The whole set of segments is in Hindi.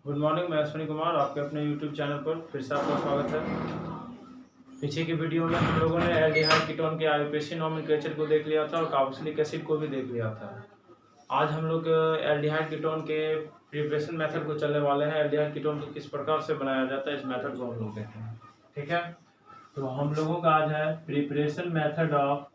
गुड मॉर्निंग, मैं अश्विनी कुमार आपके अपने यूट्यूब चैनल पर फिर से आपका स्वागत है। पीछे की वीडियो में हम लोगों ने एल्डिहाइड कीटोन के आईयूपीएसी नोमेनक्लेचर को देख लिया था और कार्बोक्सिलिक एसिड को भी देख लिया था। आज हम लोग एल्डिहाइड कीटोन के प्रिपरेशन मेथड को चलने वाले हैं। एल्डिहाइड कीटोन को किस प्रकार से बनाया जाता है, इस मेथड को हम लोग देखेंगे। ठीक है, तो हम लोगों का आज है preparation method of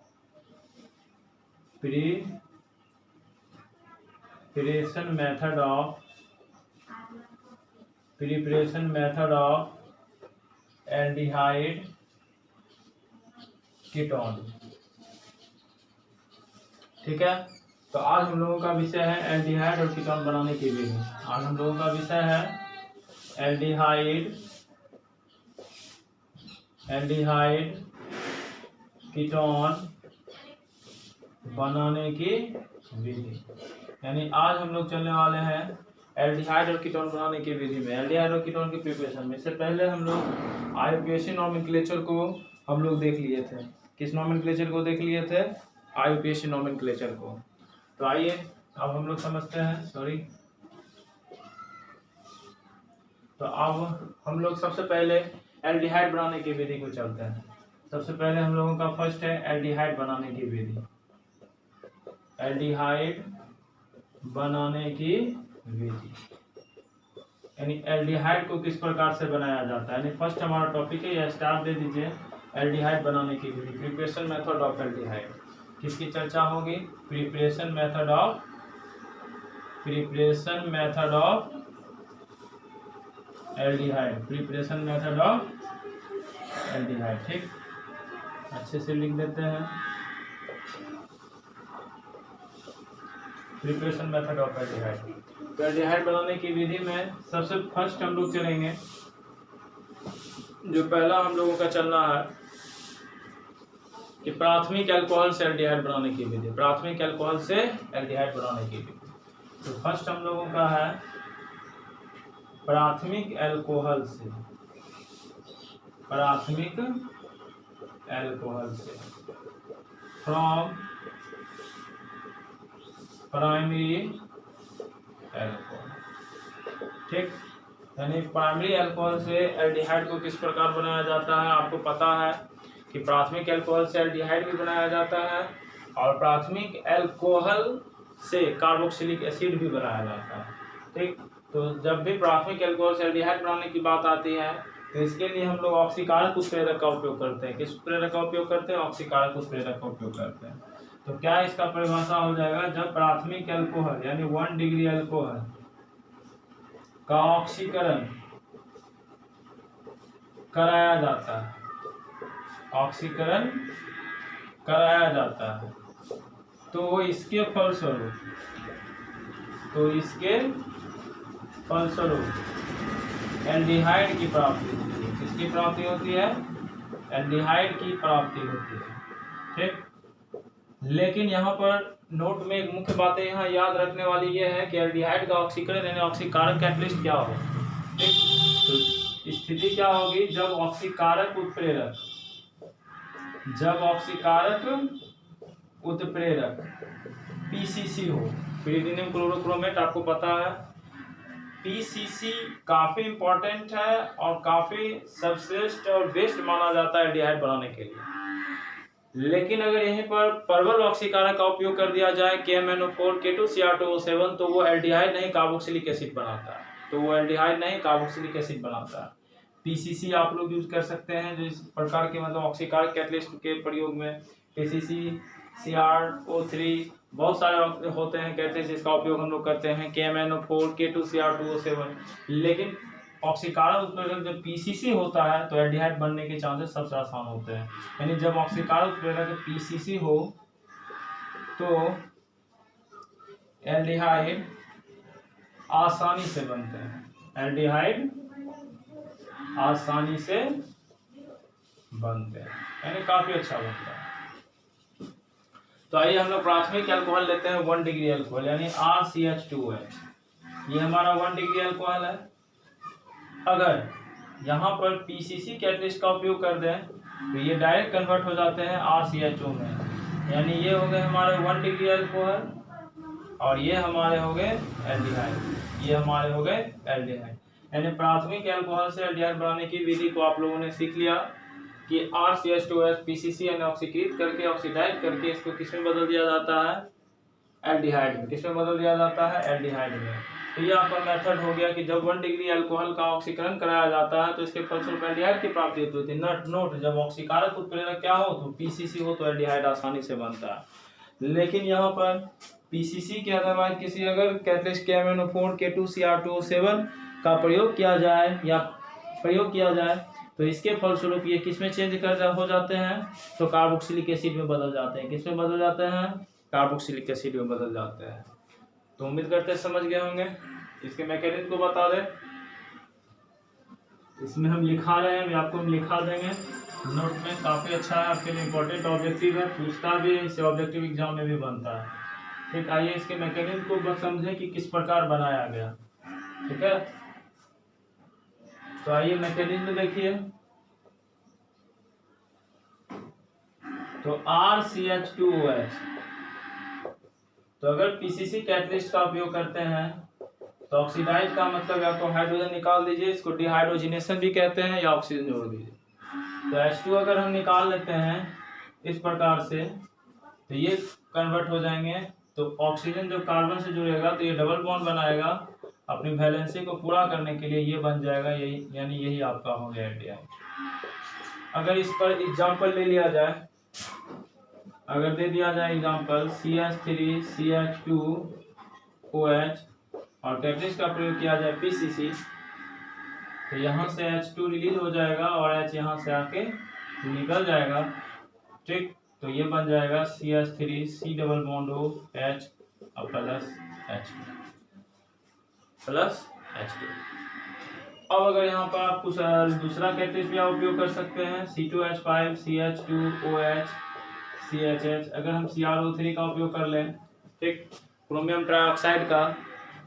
preparation method of aldehyde ketone. ठीक है, तो आज हम लोगों का विषय है एल्डिहाइड और कीटोन बनाने की विधि। आज हम लोगों का विषय है एल्डिहाइड कीटोन बनाने की विधि। यानी आज हम लोग चलने वाले हैं एल्डिहाइड और कीटोन बनाने की विधि में, एल्डिहाइड और कीटोन के प्रिपरेशन में। इससे पहले हम लोग आईयूपीएसी नोमेनक्लेचर को हम लोग देख लिए थे। किस नोमेनक्लेचर को देख लिए थे? आईयूपीएसी नोमेनक्लेचर को। तो आइए अब हम लोग समझते हैं। तो अब हम लोग सबसे पहले एल्डिहाइड बनाने की विधि को चलते हैं। सबसे पहले हम लोगों का फर्स्ट है एल्डिहाइड बनाने की विधि। एल्डिहाइड बनाने की विधि यानी एल्डिहाइड को किस प्रकार से बनाया जाता है। यानी फर्स्ट हमारा टॉपिक है, यह स्टार्ट दे दीजिए। एल्डिहाइड बनाने की विधि, प्रिपरेशन मेथड ऑफ एल्डिहाइड। किसकी चर्चा होगी? Preparation method of aldehyde. Preparation method of aldehyde. ठीक, अच्छे से लिख देते हैं। Preparation method of aldehyde. तो एल्डिहाइड बनाने की विधि में सबसे फर्स्ट हम लोग चलेंगे, जो पहला हम लोगों का चलना है कि प्राथमिक अल्कोहल से एल्डिहाइड बनाने की विधि। प्राथमिक अल्कोहल से एल्डिहाइड बनाने की विधि। तो फर्स्ट हम लोगों का है प्राथमिक अल्कोहल से फ्रॉम प्राइमरी अल्कोहल। ठीक, यानी प्राइमरी अल्कोहल से एल्डिहाइड को किस प्रकार बनाया जाता है। आपको पता है कि प्राथमिक अल्कोहल से एल्डिहाइड भी बनाया जाता है और प्राथमिक अल्कोहल से कार्बोक्सिलिक एसिड भी बनाया जाता है। ठीक, तो जब भी प्राथमिक अल्कोहल से एल्डिहाइड बनाने की बात आती है तो इसके लिए हम लोग ऑक्सीकारक उत्प्रेरक का उपयोग करते हैं। किस उत्प्रेरक का उपयोग करते हैं? ऑक्सीकारक उत्प्रेरक का उपयोग करते हैं। तो क्या इसका परिभाषा हो जाएगा? जब प्राथमिक अल्कोहल यानी 1 डिग्री अल्कोहल का ऑक्सीकरण कराया जाता है, तो इसके फलस्वरूप एल्डिहाइड की प्राप्ति होती है। किसकी प्राप्ति होती है? एल्डिहाइड की प्राप्ति होती है। ठीक, लेकिन यहाँ पर नोट में एक मुख्य बातें यहाँ याद रखने वाली ये है कि एल्डिहाइड का ऑक्सीकरण यानी ऑक्सीकारक कैटलिस्ट क्या हो। ठीक, तो स्थिति क्या होगी? जब ऑक्सीकारक उत्प्रेरक पीसीसी हो, pyridinium क्लोरोक्रोमेट। आपको पता है पीसीसी काफी इंपॉर्टेंट है और काफी सर्वश्रेष्ठ और बेस्ट माना जाता है एल्डिहाइड बनाने के लिए। लेकिन अगर यहीं पर प्रबल ऑक्सीकारक का उपयोग कर दिया जाए KMnO4 K2Cr2O7 तो वो एल्डिहाइड नहीं कार्बोक्सिलिक एसिड बनाता है। पीसीसी आप लोग यूज कर सकते हैं, जो इस प्रकार के मतलब ऑक्सीकारक कैटलिस्ट के प्रयोग में पीसीसी, CrO3 बहुत सारे होते हैं कैटलिस्ट जिसका उपयोग हम लोग करते हैं। KMnO4 K2Cr2O7। लेकिन ऑक्सीकारक उत्प्रेरक जब पीसीसी होता है तो एल्डिहाइड बनने के चांसेस सबसे आसान होते हैं। यानी जब ऑक्सीकारक उत्प्रेरक पीसीसी हो तो एल्डिहाइड आसानी से बनते हैं। यानी काफी अच्छा बनता है। तो आइए हम लोग प्राथमिक अल्कोहल लेते हैं 1 डिग्री अल्कोहल यानी RCH2H। ये हमारा 1 डिग्री अल्कोहल है। अगर यहाँ पर पीसीसी कैटलिस्ट का उपयोग कर दें तो ये डायरेक्ट कन्वर्ट हो जाते हैं RCHO में। यानी ये हो गए हमारे 1 डिग्री अल्कोहल और ये हमारे हो गए एल्डिहाइड, ये हमारे हो गए एल्डिहाइड। यानी प्राथमिक अल्कोहल से एल्डिहाइड बनाने की विधि को आप लोगों ने सीख लिया कि RCH2OH PCC यानी ऑक्सीकृत करके ऑक्सीडाइज करके इसको किस में बदल दिया जाता है, एल्डिहाइड में। किस में बदल दिया जाता है, एल्डिहाइड में। तो ये आपका मेथड हो गया कि जब 1 डिग्री अल्कोहल का ऑक्सीकरण कराया जाता है तो इसके फलस्वरूप एल्डिहाइड की प्राप्ति होती है। नोट, जब ऑक्सीकारक उत्प्रेरक क्या हो तो PCC हो तो एल्डिहाइड आसानी से बनता है। लेकिन यहाँ पर PCC के अदरवाइज किसी अगर कैटलिस्ट KMnO4 K2Cr2O7 का प्रयोग किया जाए तो इसके फलस्वरूप ये किस में चेंज हो जाते हैं, तो कार्बोक्सिलिक एसिड में बदल जाते हैं। किस में बदल जाते हैं, कार्बोक्सिलिक एसिड में बदल जाते हैं। तो उम्मीद करते हैं समझ गए होंगे। इसके मैकेनिज्म को बता दें, इसमें हम लिखा रहे हैं, आपको हम लिखा देंगे नोट में, काफी अच्छा है आपके लिए, इंपॉर्टेंट ऑब्जेक्टिव है, पूछता भी है, इससे ऑब्जेक्टिव एग्जाम में भी बनता है। ठीक, आइए इसके मैकेनिज्म को बस समझें कि किस प्रकार बनाया गया। ठीक है, तो आइए मैकेनिज्म देखिए। तो RCH2OH, तो अगर PCC कैटलिस्ट का उपयोग करते हैं तो ऑक्सीडाइज का मतलब या तो हाइड्रोजन निकाल दीजिए, इसको डिहाइड्रोजिनेशन भी कहते हैं, या ऑक्सीजन जोड़ दीजिए। तो H2 अगर हम निकाल लेते हैं इस प्रकार से तो ये कन्वर्ट हो जाएंगे। तो ऑक्सीजन जब कार्बन से जुड़ेगा तो ये डबल बॉन्ड बनाएगा, अपनी वैलेंसी को पूरा करने के लिए ये बन जाएगा, यही यानी यही आपका हो गया एल्डिहाइड। अगर इस पर एग्जांपल ले लिया जाए, अगर दे दिया जाए एग्जांपल CH3CH2OH और कैटलिस्ट का प्रयोग किया जाए PCC, तो यहाँ से H2 रिलीज हो जाएगा और H यहाँ से आके निकल जाएगा। ठीक, तो ये बन जाएगा CH3 डबल बॉन्ड OH और प्लस H2। अब अगर यहाँ पर आप कुछ दूसरा कैटलिस्ट भी आप उपयोग कर सकते हैं, C2H5 CH2OH CHH। अगर हम CrO3 का उपयोग कर लें, ठीक, क्रोमियम ट्राइऑक्साइड का,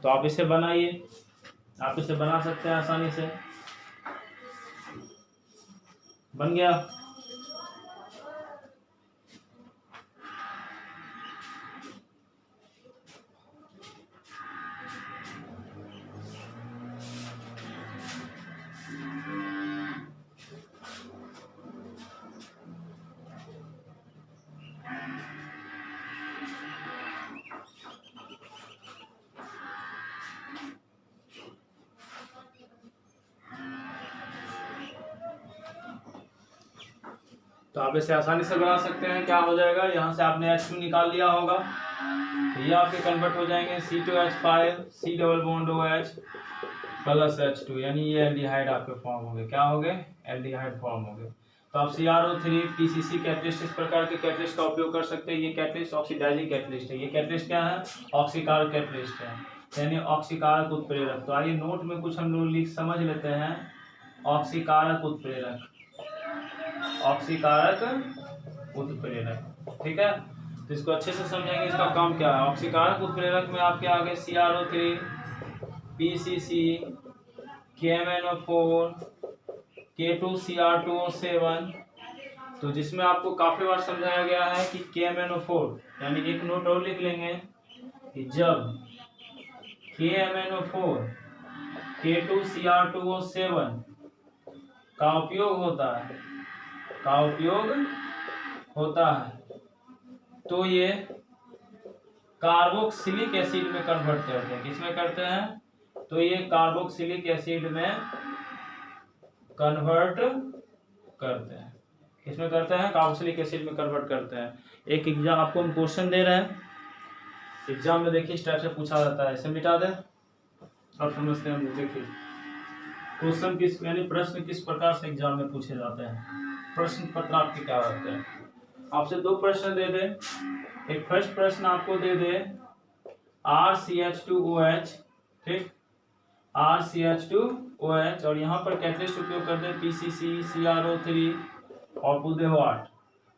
तो आप इसे बनाइए, आप इसे बना सकते हैं आसानी से। बन गया। तो आप इसे आसानी से बना सकते हैं। क्या हो जाएगा, यहाँ से आपने H2 निकाल लिया होगा, तो ये आपके कन्वर्ट हो जाएंगे C2H5 C double bond OH plus H2, यानी ये एल्डिहाइड आपके फॉर्म हो गए। क्या हो गए, एल्डिहाइड फॉर्म हो गए। तो आप CrO3 PCC कैटलिस्ट, इस प्रकार के कैटलिस्ट का उपयोग कर सकते हैं। ये कैटलिस्ट ऑक्सीडाइजिंग कैटलिस्ट है। ये कैटलिस्ट क्या है, ऑक्सीकारक कैटलिस्ट है, यानी ऑक्सीकारक उत्प्रेरक। तो आइए नोट में कुछ हम लोग लिख समझ लेते हैं। ऑक्सीकारक उत्प्रेरक, ऑक्सीकारक उत्प्रेरक। ठीक है, तो इसको अच्छे से समझेंगे, इसका काम क्या है। ऑक्सीकारक उत्प्रेरक में आपके आगे CrO3 PCC KMnO4 K2Cr2O7, तो जिसमें आपको काफी बार समझाया गया है कि KMnO4, यानी एक नोट और लिख लेंगे कि जब KMnO4 K2Cr2O7 का उपयोग होता है तो ये कार्बोक्सिलिक एसिड में कन्वर्ट करते हैं। किसमें करते हैं, तो ये कार्बोक्सिलिक एसिड में कन्वर्ट करते हैं। किसमें करते हैं, कार्बोक्सिलिक एसिड में कन्वर्ट करते हैं। एक एग्जाम आपको हम क्वेश्चन दे रहे हैं, एग्जाम में देखिए इस टाइप से पूछा जाता है। इसे मिटा दें और समझते हैं हम। देखिए क्वेश्चन किस, यानी प्रश्न किस प्रकार से एग्जाम में पूछे जाते हैं। प्रश्न पत्र आपके क्या होते हैं, आपसे दो प्रश्न दे दे। एक फर्स्ट प्रश्न आपको दे दे RCH2OH, ठीक, RCH2OH, और यहाँ पर कैटलिस्ट उपयोग कर दे PCC CrO3 और पूछ दे व्हाट।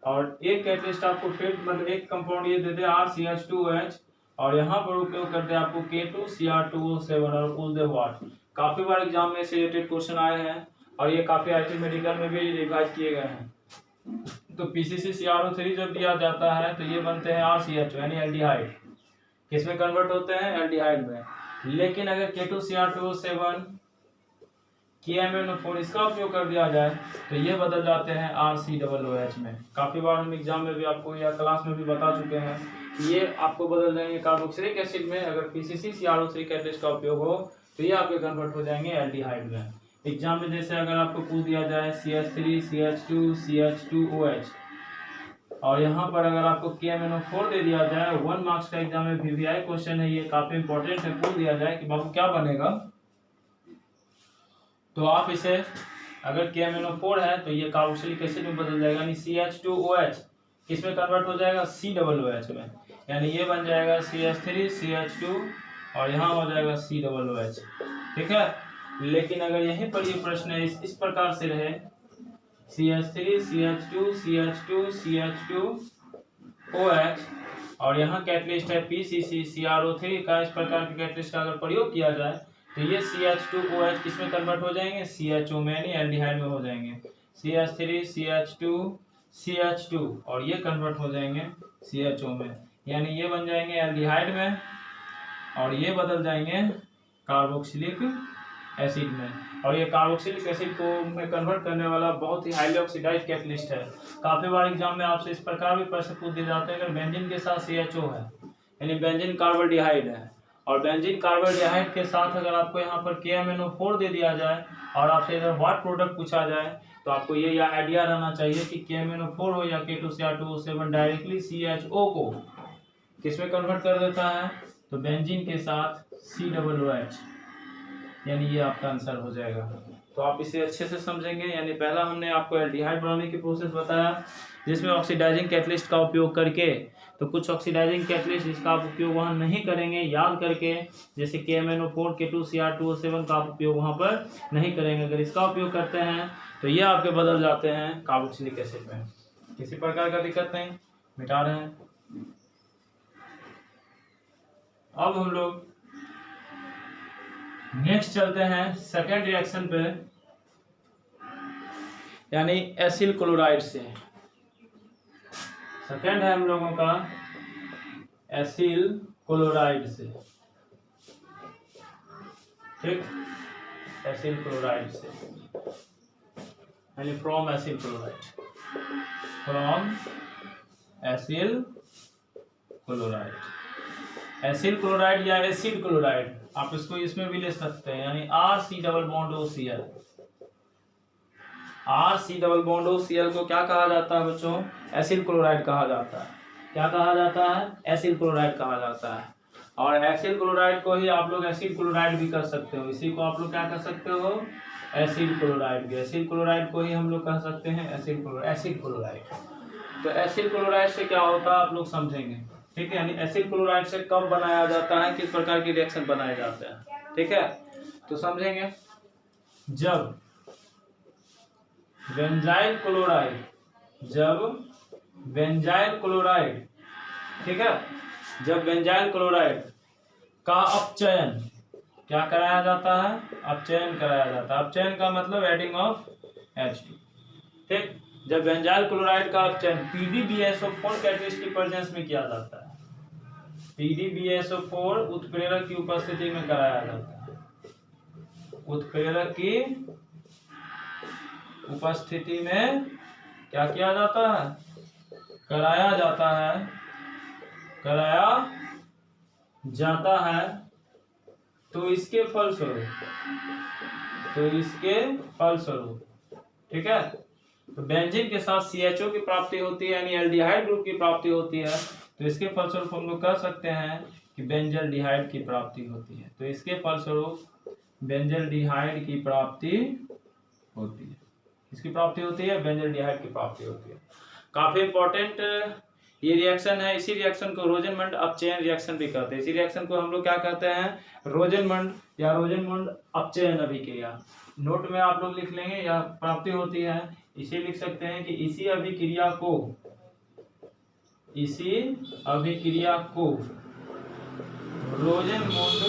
और एक कैटलिस्ट आपको फिर मतलब एक कंपाउंड ये दे दे RCH2OH और यहाँ पर उपयोग कर दे आपको K2Cr2O7 और पूछ दे व्हाट। काफी बार एग्जाम में से रिलेटेड क्वेश्चन आए हैं और ये काफी IT मेडिकल में भी रिवाइज किए गए हैं। तो PCC CrO3 जब दिया जाता है तो ये बनते हैं RCH, यानी एल्डिहाइड। किसमें कन्वर्ट होते हैं? एल्डिहाइड में। लेकिन अगर K2Cr2O7 KMnO4 इसका उपयोग कर दिया जाए तो ये बदल जाते हैं RCOOH में। काफी बार हम एग्जाम में भी आपको या क्लास में भी बता चुके हैं कि ये आपको बदल जाएंगे कार्बोक्सिलिक एसिड में। अगर PCC-CrO3 कैटलिस्ट का उपयोग हो तो ये आपके कन्वर्ट हो जाएंगे एल्डिहाइड में। एग्जाम में जैसे अगर आपको पूछ दिया जाए CH3 CH2 CH2OH और यहाँ पर अगर आपको KMnO4 दे दिया जाए, 1 मार्क्स का एग्जाम में VVI क्वेश्चन है, ये काफी इंपॉर्टेंट है, पूछ दिया जाए कि बाबू क्या बनेगा, तो आप इसे अगर KMnO4 है तो ये कार्बोक्सिलिक एसिड में बदल जाएगा, यानी CH2OH किसमें कन्वर्ट हो जाएगा? COOH में, यानी ये बन जाएगा CH3 CH2 और यहाँ हो जाएगा COOH। ठीक है। लेकिन अगर यहीं पर ये प्रश्न इस प्रकार से रहे CH3 CH2 CH2 CH2OH और यहाँ कैटलिस्ट है PCC-CrO3 का, इस प्रकार के कैटलिस्ट का अगर प्रयोग किया जाए तो ये CH2OH किसमें कन्वर्ट हो जाएंगे? CHO में, यानी एल्डिहाइड में हो जाएंगे। CH3 CH2 CH2 और ये कन्वर्ट हो जाएंगे CHO में, यानी ये बन जाएंगे एल्डिहाइड में और ये बदल जाएंगे कार्बोक्सिलिक एसिड में। और ये कार्बोक्सिलिक एसिड को में कन्वर्ट करने वाला बहुत ही हाईली ऑक्सीडाइज्ड कैटलिस्ट है। काफी बार एग्जाम में आपसे इस प्रकार भी प्रश्न पूछ दिए जाते हैं, अगर बेंजीन के साथ CHO है यानी बेंजीन कार्बोडिहाइड है और बेंजीन कार्बोडिहाइड के साथ अगर आपको यहाँ पर KMnO4 दे दिया जाए और आपसे अगर व्हाट प्रोडक्ट पूछा जाए तो आपको ये या आइडिया रहना चाहिए कि KMnO4 हो या K2Cr2O7 डायरेक्टली CHO को किसमें कन्वर्ट कर देता है? तो बेंजीन के साथ COOH, यानी ये आपका आंसर हो जाएगा। तो आप इसे अच्छे से समझेंगे। यानी पहला हमने आपको एल्डिहाइड बनाने की प्रोसेस बताया जिसमें ऑक्सीडाइजिंग कैटलिस्ट का उपयोग करके, तो कुछ ऑक्सीडाइजिंग कैटलिस्ट जिसका आप उपयोग वहां नहीं करेंगे याद करके, जैसे KMnO4 K2Cr2O7 का आप उपयोग वहां पर नहीं करेंगे। अगर इसका उपयोग करते हैं तो ये आपके बदल जाते हैं कार्बोक्सिलिक एसिड में। किसी प्रकार का दिक्कत नहीं, मिटा रहे हैं। अब हम लोग नेक्स्ट चलते हैं सेकेंड रिएक्शन पे, यानी एसिल क्लोराइड से। सेकेंड है हम लोगों का एसिल क्लोराइड से। ठीक, एसिल क्लोराइड से, यानी from acyl chloride, from acyl chloride. Acyl chloride या एसिड क्लोराइड आप इसको इसमें भी ले सकते हैं, यानी RC+OCl। RC+OCl को क्या कहा जाता है बच्चों? एसिल क्लोराइड कहा जाता है। क्या कहा जाता है? एसिल क्लोराइड कहा जाता है। और एसिल क्लोराइड को ही आप लोग एसिड क्लोराइड भी कर सकते हो। इसी को आप लोग क्या कर सकते हो? एसिड क्लोराइड भी। एसिड क्लोराइड को ही हम लोग कह सकते हैं एसिड क्लोराइड। तो एसिड क्लोराइड से क्या होता है आप लोग समझेंगे। ठीक है, यानी एसिड क्लोराइड से कब बनाया जाता है, किस प्रकार की रिएक्शन बनाए जाते हैं। ठीक है, तो समझेंगे। जब बेंजाइल क्लोराइड, ठीक है, जब बेंजाइल क्लोराइड का अपचयन क्या कराया जाता है? अपचयन कराया जाता है। अपचयन का मतलब एडिंग ऑफ H2। ठीक, जब बेंजाइल क्लोराइड का अपचयन PDBSO4 कैटलिस्ट की प्रेजेंस में किया जाता है, PDBSO4 उत्प्रेरक की उपस्थिति में कराया जाता है। उत्प्रेरक की उपस्थिति में क्या किया जाता है? कराया जाता है। तो इसके फलस्वरूप ठीक है, तो बेंजीन के साथ CHO की प्राप्ति होती है, यानी एल्डिहाइड ग्रुप की प्राप्ति होती है। तो इसके फलस्वरूप हम लोग कह सकते हैं कि बेंजल्डिहाइड की प्राप्ति होती है। तो इसके फलस्वरूप बेंजल्डिहाइड की प्राप्ति होती है। इसकी प्राप्ति होती है, बेंजल्डिहाइड की प्राप्ति होती है। काफी इंपॉर्टेंट ये रिएक्शन है। इसी रिएक्शन को रोजेनमंड अपचयन रिएक्शन भी कहते हैं। इसी रिएक्शन को हम लोग क्या कहते हैं? रोजेनमंड या रोजेनमंड अपचयन अभिक्रिया। नोट में आप लोग लिख लेंगे या प्राप्ति होती है, इसे लिख सकते हैं कि इसी अभिक्रिया को रोजेनमंड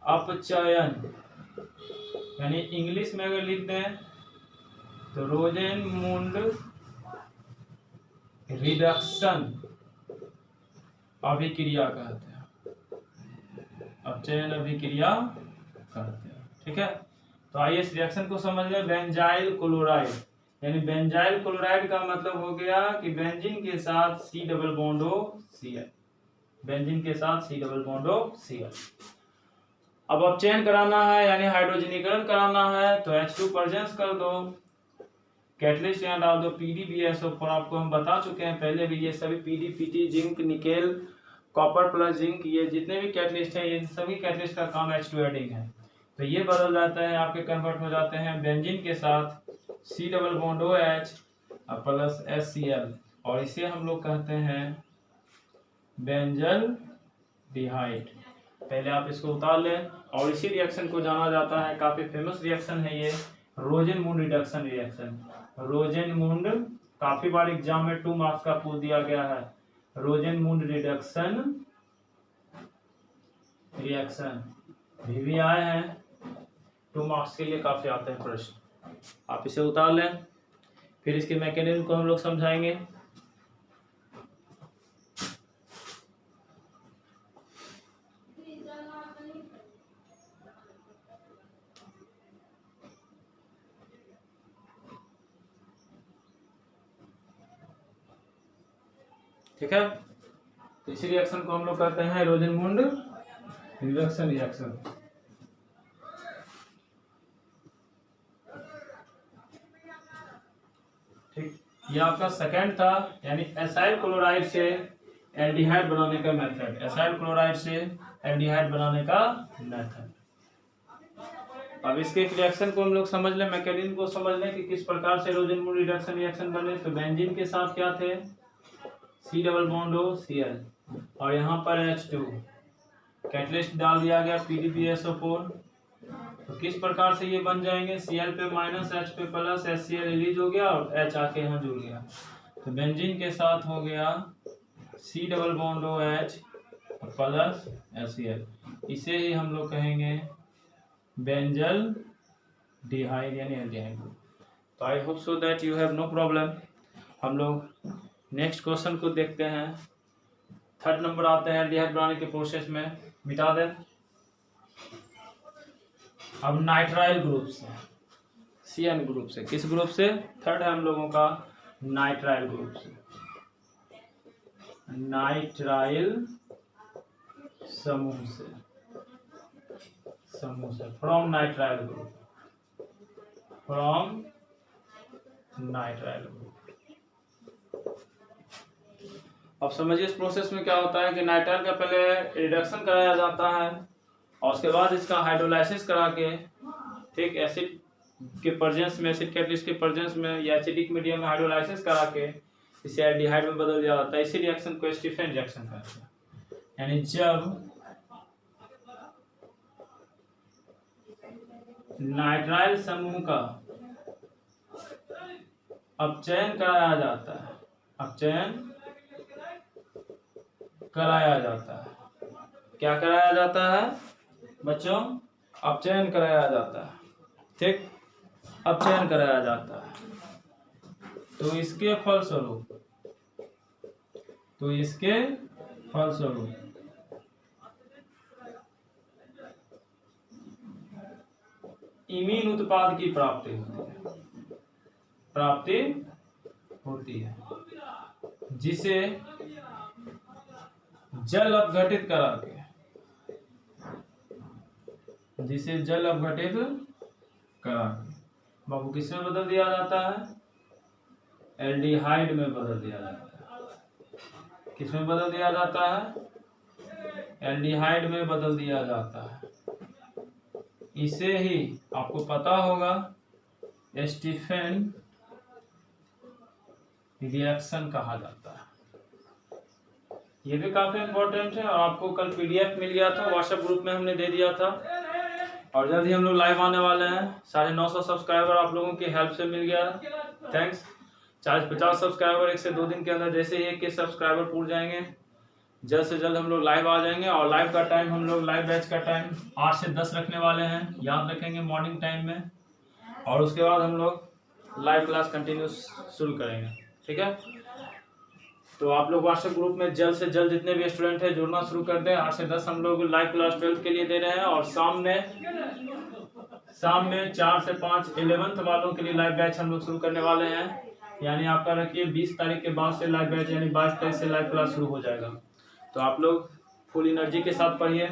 अपचयन, यानी इंग्लिश में अगर लिख दें तो रोजेनमंड रिडक्शन अभिक्रिया कहते हैं, अपचयन अभिक्रिया कहते हैं। ठीक है, तो आइए इस रिएक्शन को समझ लें। बेंजाइल क्लोराइड, यानी बेंजाइल क्लोराइड का मतलब हो गया कि बेंजीन के साथ C double bond O Cl, benzene के साथ C double bond O Cl। अब अपचयन कराना है यानी हाइड्रोजनीकरण कराना है तो H2 प्रेजेंस कर दो, कैटलिस्ट यहाँ डाल दो PdBSO4। आपको हम बता चुके हैं पहले भी, ये सभी PD, PT, zinc, nickel, copper plus zinc, ये जितने भी कैटलिस्ट हैं, ये सभी कैटलिस्ट का काम H2 एडिंग है। तो ये बदल जाता है, आपके कन्वर्ट हो जाते हैं बेंजीन के साथ C double bond OH plus HCl, और इसे हम लोग कहते हैं बेंजल डिहाइड। पहले आप इसको उतार लें। और इसी रिएक्शन को जाना जाता है, काफी फेमस रिएक्शन है ये, रोजेनमुंड रिडक्शन रिएक्शन। रोजेनमुंड काफी बार एग्जाम में 2 मार्क्स का पूछ दिया गया है। रोजेनमुंड रिडक्शन रिएक्शन भी आए हैं, 2 मार्क्स के लिए काफी आते हैं प्रश्न। आप इसे उतार लें, फिर इसके मैकेनिज्म को हम लोग समझाएंगे। ठीक है, तो इसी रिएक्शन को हम लोग कहते हैं रोजेनमुंड रिडक्शन रिएक्शन। ठीक, ये आपका सेकंड था, यानी एसाइल क्लोराइड से एल्डिहाइड बनाने का मेथड। एसाइल क्लोराइड से एल्डिहाइड बनाने का मेथड। अब इसके रिएक्शन को हम लोग समझ लें, मैकेनिज्म को समझ लें कि किस प्रकार से रोजेनमुंड रिडक्शन रिएक्शन बने। तो बेंजीन के साथ क्या थे, C double bond O Cl, और यहाँ पर H2, कैटलिस्ट डाल दिया गया PdBSO4। तो किस प्रकार से ये बन जाएंगे, Cl पे माइनस H पे प्लस, HCl रिलीज हो गया और H आके यहाँ जुड़ गया। तो बेंजीन के साथ हो गया C double bond OH plus HCl, इसे ही हम लोग कहेंगे बेंजल डिहाइड यानी एल्डिहाइड। तो I hope so that you have no problem. हम लोग नेक्स्ट क्वेश्चन को देखते हैं। 3rd नंबर आते हैं एल्डिहाइड बनाने के प्रोसेस में, मिटा दें। अब नाइट्राइल ग्रुप से, CN ग्रुप से, किस ग्रुप से, 3rd है हम लोगों का नाइट्राइल ग्रुप से। नाइट्राइल समूह से, from nitrile group, from nitrile group. अब समझिए इस प्रोसेस में क्या होता है कि नाइट्राइल का पहले रिडक्शन कराया जाता है और उसके बाद इसका हाइड्रोलाइसिस करा के, ठीक, एसिड के प्रेजेंस में, एसिड कैटलिस्ट के प्रेजेंस में या एसिडिक मीडियम में हाइड्रोलाइसिस करा के इसे एल्डिहाइड में बदल दिया जाता है। इसी रिएक्शन को स्टीफन रिएक्शन कहते हैं। यानी जब नाइट्राइल समूह का अपचयन कराया जाता है, अपचयन कराया जाता है, क्या कराया जाता है बच्चों, अपचयन कराया जाता है। ठीक, अपचयन कराया जाता है। तो इसके फलस्वरूप इमीन उत्पाद की प्राप्ति होती है, जिसे जल अपघटित करा के, बाबू किसमें बदल दिया जाता है, एल्डिहाइड में बदल दिया जाता है। किसमें बदल दिया जाता है, एल्डिहाइड में बदल दिया जाता है। इसे ही आपको पता होगा स्टीफन रिएक्शन कहा जाता है। ये भी काफी इंपॉर्टेंट है और आपको कल PDF मिल गया था, व्हाट्सएप ग्रुप में हमने दे दिया था। और जल्द ही हम लोग लाइव आने वाले हैं। 950 सब्सक्राइबर आप लोगों की हेल्प से मिल गया, थैंक्स। 40-50 सब्सक्राइबर 1 से 2 दिन के अंदर, जैसे ही 1 सब्सक्राइबर पूर जाएंगे जल्द से जल्द हम लोग लाइव आ जाएंगे। और लाइव का टाइम हम लोग, लाइव बैच का टाइम 8 से 10 रखने वाले हैं, याद रखेंगे मॉर्निंग टाइम में। और उसके बाद हम लोग लाइव क्लास कंटिन्यू शुरू करेंगे, ठीक है। तो आप लोग व्हाट्सएप ग्रुप में जल्द से जल्द जितने भी स्टूडेंट हैं जुड़ना शुरू कर दें। 8 से 10 हम लोग लाइव क्लास 12 के लिए दे रहे हैं, और शाम में 4 से 5 11th वालों के लिए लाइव बैच हम लोग शुरू करने वाले हैं। यानी आपका रखिए 20 तारीख के बाद से लाइव बैच, यानी 22 तारीख से लाइव क्लास शुरू हो जाएगा। तो आप लोग फुल एनर्जी के साथ पढ़िए,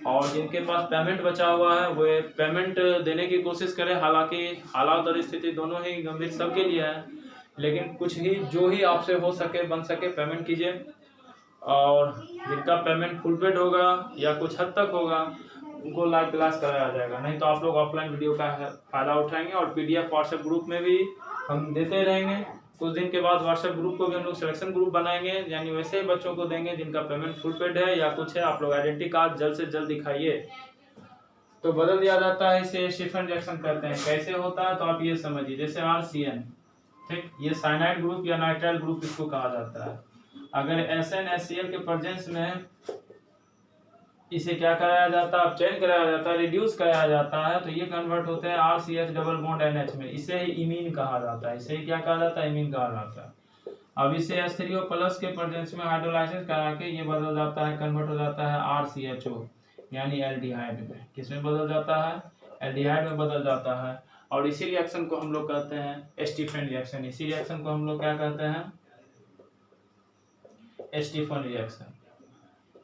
और जिनके पास पेमेंट बचा हुआ है वो पेमेंट देने की कोशिश करें। हालांकि हालात और स्थिति दोनों ही गंभीर सबके लिए है, लेकिन कुछ ही जो ही आपसे हो सके बन सके पेमेंट कीजिए। और जिनका पेमेंट फुल पेड होगा या कुछ हद तक होगा उनको लाइव क्लास कराया जाएगा, नहीं तो आप लोग ऑफलाइन वीडियो का फायदा उठाएंगे। और पीडीएफ व्हाट्सएप ग्रुप में भी हम देते रहेंगे। कुछ दिन के बाद व्हाट्सएप ग्रुप को भी हम लोग सिलेक्शन ग्रुप बनाएंगे, यानी वैसे ही बच्चों को देंगे जिनका पेमेंट फुल पेड है या कुछ है। आप लोग आइडेंटिटी कार्ड जल्द से जल्द दिखाइए तो बदल दिया जाता है। इसे स्टीफन रिएक्शन कहते हैं। कैसे होता है तो आप ये समझिए, जैसे RCN, ठीक, ये साइनाइड ग्रुप या नाइट्राइल ग्रुप इसको कहा जाता है। अगर SnHCl के प्रेजेंस में इसे क्या कराया जाता है, चेंज कराया जाता है, रिड्यूस कराया जाता है, तो ये कन्वर्ट होते हैं RCH डबल बॉन्ड NH में। इसे ही इमीन कहा जाता है। इसे क्या कहा जाता है, इमीन कहा जाता है। अब इसे H3O प्लस के प्रेजेंस में हाइड्रोलाइसिस करा के ये बदल जाता है, कन्वर्ट हो जाता है RCHO, यानी एल्डिहाइड में। किसमें बदल जाता है, एल्डिहाइड में बदल जाता है। और इसी रिएक्शन को हम लोग कहते हैं स्टीफन रिएक्शन। इसी रिएक्शन को हम लोग क्या कहते हैं, स्टीफन रिएक्शन।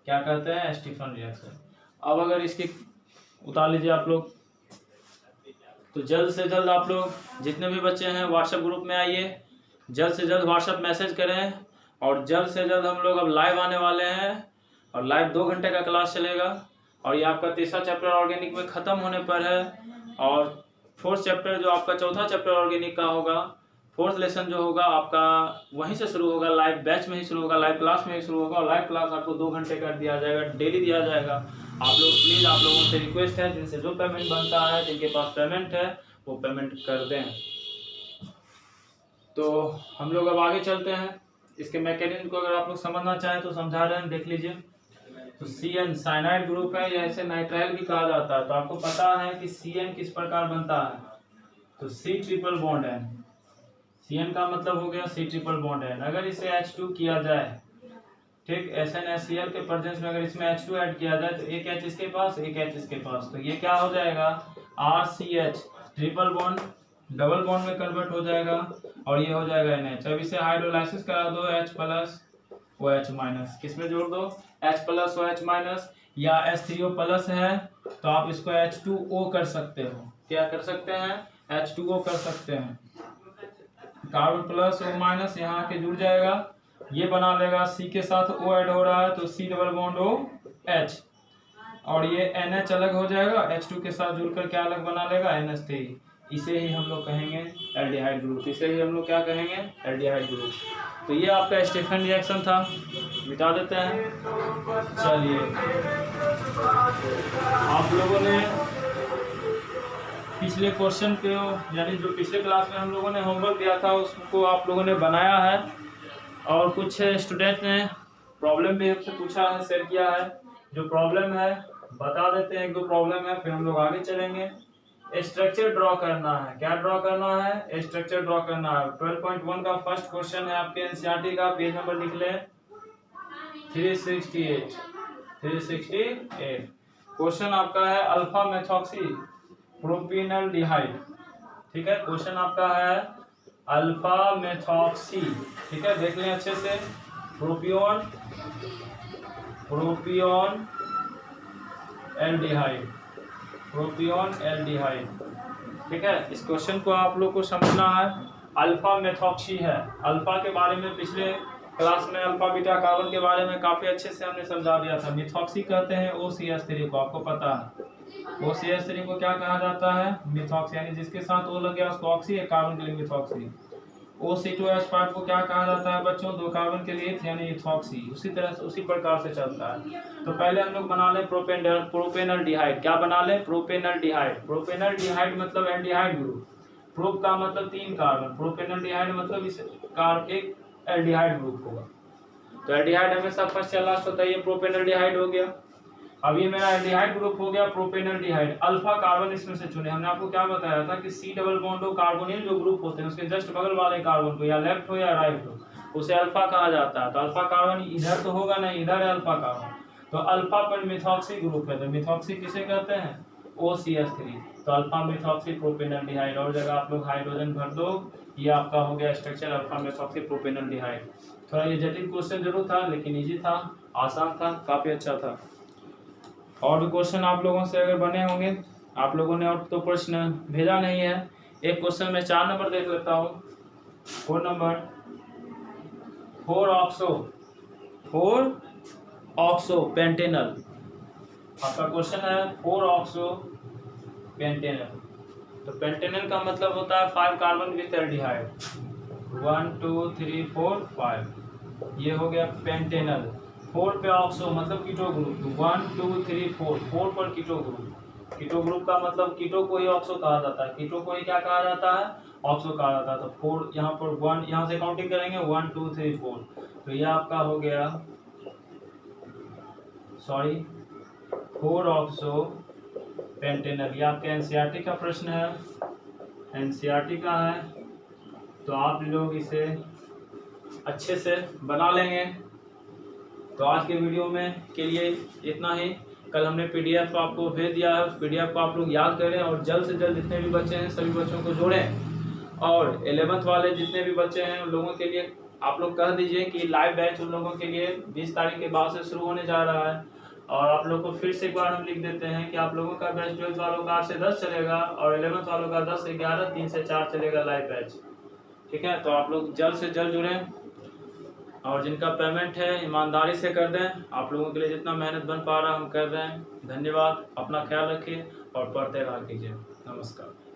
क्या कहते हैं, स्टीफन रिएक्शन। अब अगर इसकी उतार लीजिए आप लोग, तो जल्द से जल्द आप लोग जितने भी बच्चे हैं व्हाट्सएप ग्रुप में आइए, जल्द से जल्द व्हाट्सएप मैसेज करें। और जल्द से जल्द हम लोग अब लाइव आने वाले हैं, और लाइव 2 घंटे का क्लास चलेगा। और ये आपका तीसरा चैप्टर ऑर्गेनिक में ख़त्म होने पर है, और फोर्थ चैप्टर जो आपका चौथा चैप्टर ऑर्गेनिक का होगा, फोर्थ लेसन जो होगा आपका वहीं से शुरू होगा, लाइव बैच में ही शुरू होगा, लाइव क्लास में ही शुरू होगा। और लाइव क्लास आपको 2 घंटे का दिया जाएगा, डेली दिया जाएगा। आप लोग प्लीज़, आप लोगों से रिक्वेस्ट है, जिनसे जो पेमेंट बनता है, जिनके पास पेमेंट है वो पेमेंट कर दें। तो हम लोग अब आगे चलते हैं। इसके मैकेनिज्म को अगर आप लोग समझना चाहें तो समझा रहे हैं, देख लीजिए। तो CN साइनाइड ग्रुप है, या इसे नाइट्राइल भी कहा जाता है। तो आपको पता है कि CN किस प्रकार बनता है, तो C ट्रिपल बॉन्ड है। CN का मतलब हो गया C ट्रिपल बॉन्ड है। अगर इसे H2 किया जाए, ठीक, SnHCl के प्रेजेंस में अगर इसमें H2 ऐड किया जाए तो एक H इसके पास, एक H इसके पास, तो ये क्या हो जाएगा, RCH triple bond double bond में कन्वर्ट हो जाएगा, और ये हो जाएगा NH। अब इसे हाइड्रोलाइसिस करा दो, H प्लस OH माइनस, किसमें जोड़ दो, H प्लस OH माइनस, या H3O प्लस है तो आप इसको H2O कर सकते हो। क्या कर सकते हैं, H2O कर सकते हैं। कार्बन प्लस O माइनस यहाँ के जुड़ जाएगा, ये बना लेगा, C के साथ O ऐड हो रहा है तो C डबल बॉन्ड OH, और ये NH अलग हो जाएगा, H2 के साथ जुड़कर क्या अलग बना लेगा, NH3। इसे ही हम लोग कहेंगे एल्डिहाइड ग्रुप। इसे ही हम लोग क्या कहेंगे, एल्डिहाइड ग्रुप। तो ये आपका स्टीफन रिएक्शन था, मिटा देते हैं। चलिए, आप लोगों ने पिछले क्वेश्चन के, यानी जो पिछले क्लास में हम लोगों ने होमवर्क दिया था उसको आप लोगों ने बनाया है, और कुछ स्टूडेंट ने प्रॉब्लम भी हमसे पूछा है, शेयर किया है। जो प्रॉब्लम है बता देते हैं, 1-2 प्रॉब्लम है, फिर हम लोग आगे चलेंगे। स्ट्रक्चर ड्रॉ करना है। क्या ड्रॉ करना है, स्ट्रक्चर ड्रॉ करना है। 12.1 का फर्स्ट क्वेश्चन है आपके NCERT का, पेज नंबर लिख लें 368। क्वेश्चन आपका है अल्फा मेथॉक्सी प्रोपेनॉल्डिहाइड, ठीक है। क्वेश्चन आपका है अल्फा मेथॉक्सी, ठीक है, देख लें अच्छे से। प्रोपियोन एल्डिहाइड, प्रोपियोन एल्डिहाइड, ठीक है। इस क्वेश्चन को आप लोग को समझना है। अल्फा मेथॉक्सी है। अल्फा के बारे में पिछले क्लास में अल्फा बीटा कार्बन के बारे में काफी अच्छे से हमने समझा दिया था। मिथॉक्सी कहते हैं OCH3 को, आपको पता है। OCH3 को क्या कहा जाता है, मिथॉक्सी, यानी जिसके साथ O लग गया उसको ऑक्सी, एक कार्बन के लिए मिथॉक्सी। OC2H5 को क्या कहा जाता है बच्चों, 2 कार्बन के लिए यानी इथॉक्सी। उसी तरह से उसी प्रकार से चलता है। तो पहले हम लोग बना लें प्रोपेनॉल्डिहाइड। क्या बना लें, प्रोपेनॉल्डिहाइड। प्रोपेनॉल्डिहाइड मतलब एल्डिहाइड ग्रुप। प्रोप का मतलब 3 कार्बन, प्रोपेनॉल्डिहाइड मतलब इस एक एल्डिहाइड ग्रुप होगा। तो एल्डिहाइड हमेशा फर्स्ट या लास्ट होता है, ये प्रोपेनॉल्डिहाइड हो गया। अब ये मेरा एल्डिहाइड ग्रुप हो गया प्रोपेनॉल्डिहाइड। अल्फा कार्बन इसमें से चुने। हमने आपको क्या बताया था कि C डबल बॉन्ड हो कार्बोनिल जो ग्रुप होते हैं उसके जस्ट बगल वाले कार्बन को, या लेफ्ट हो या राइट हो, उसे अल्फा कहा जाता है। तो अल्फा कार्बन इधर तो होगा नहीं, इधर है अल्फा कार्बन, तो अल्फा पर मिथॉक्सी ग्रुप है, तो मिथॉक्सी किसे कहते हैं, OCH3। तो अल्फा मिथॉक्सी प्रोपेनॉल्डिहाइड, और जगह आप लोग हाइड्रोजन भर दो, ये आपका हो गया स्ट्रक्चर अल्फा मिथॉक्सी प्रोपेनॉल्डिहाइड। थोड़ा ये जटिल क्वेश्चन जरूर था, लेकिन इजी था, आसान था, काफी अच्छा था। और भी क्वेश्चन आप लोगों से अगर बने होंगे, आप लोगों ने और तो प्रश्न भेजा नहीं है, एक क्वेश्चन में 4 नंबर देख लेता हूँ। 4 नंबर 4 ऑक्सो पेंटेनल, आपका क्वेश्चन है 4 ऑक्सो पेंटेनल। तो पेंटेनल का मतलब होता है 5 कार्बन विथ एल्डिहाइड, 1 2 3 4 5, ये हो गया पेंटेनल। 4 पे ऑक्सो मतलब कीटो ग्रुप, 1 2 3 4 पर कीटो ग्रुप। कीटो ग्रुप का मतलब कीटो को ही ऑक्सो कहा जाता है, कीटो को ही क्या कहा जाता है, ऑक्सो कहा जाता है। तो 4 यहाँ पर 1, यहाँ से काउंटिंग करेंगे 1 2 3 4, तो ये आपका हो गया 4 ऑक्सो पेंटेनल। ये आपके एनसीईआरटी का प्रश्न है, एनसीईआरटी का है, तो आप लोग इसे अच्छे से बना लेंगे। तो आज के वीडियो में के लिए इतना ही। कल हमने पीडीएफ आपको भेज दिया है, उस पीडीएफ को आप लोग याद करें और जल्द से जल्द जितने भी बच्चे हैं सभी बच्चों को जोड़ें। और 11th वाले जितने भी बच्चे हैं उन लोगों के लिए आप लोग कह दीजिए कि लाइव बैच उन लोगों के लिए 20 तारीख के बाद से शुरू होने जा रहा है। और आप लोग को फिर से एक बार हम लिख देते हैं कि आप लोगों का बैच 12th वालों का 8 से 10 चलेगा और 11th वालों का 10 से 11, 3 से 4 चलेगा लाइव बैच। ठीक है, तो आप लोग जल्द से जल्द जुड़ें और जिनका पेमेंट है ईमानदारी से कर दें। आप लोगों के लिए जितना मेहनत बन पा रहा हम कर रहे हैं। धन्यवाद, अपना ख्याल रखिए और पढ़ते रहा कीजिए। नमस्कार।